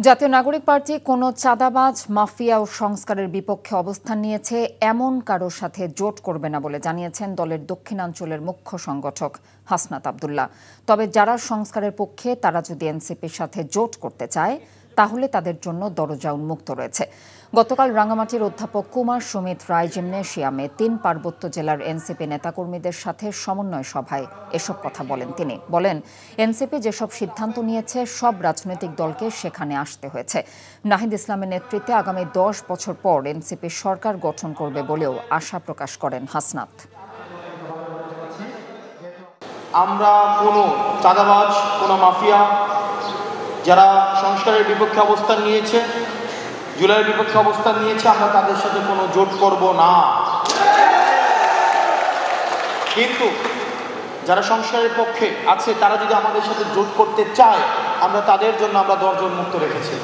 জাতীয় নাগরিক পার্টি কোনো চাঁদাবাজ, মাফিয়া ও সংস্কারের বিপক্ষে অবস্থান নিয়েছে এমন কারোর সাথে জোট করবে না বলে জানিয়েছেন দলের দক্ষিণাঞ্চলের মুখ্য সংগঠক হাসনাত আব্দুল্লাহ। তবে যারা সংস্কারের পক্ষে তারা যদি এনসিপির সাথে জোট করতে চায় তাহলে তাদের জন্য দরজা উন্মুক্ত রয়েছে। গতকাল রাঙামাটির অধ্যাপক কুমার সুমিত রায় জিমনেশিয়ামে ৩ পার্বত্য জেলার এনসিপি নেতাকর্মীদের সাথে সমন্বয় সভায় এসব কথা বলেন তিনি। বলেন, এনসিপি যেসব সিদ্ধান্ত নিয়েছে সব রাজনৈতিক দলকে সেখানে আসতে হয়েছে। নাহিদ ইসলামের নেতৃত্বে আগামী ১০ বছর পর এনসিপি সরকার গঠন করবে বলেও আশা প্রকাশ করেন হাসনাত। আমরা কোনো চাঁদাবাজ, কোনো মাফিয়া যারা সংস্কারের বিপক্ষে অবস্থান নিয়েছে, জুলাইয়ের বিপক্ষে অবস্থান নিয়েছে, আমরা তাদের সাথে কোনো জোট করব না। কিন্তু যারা সংস্কারের পক্ষে আছে তারা যদি আমাদের সাথে জোট করতে চায়, আমরা তাদের জন্য দরজা উন্মুক্ত রেখেছি।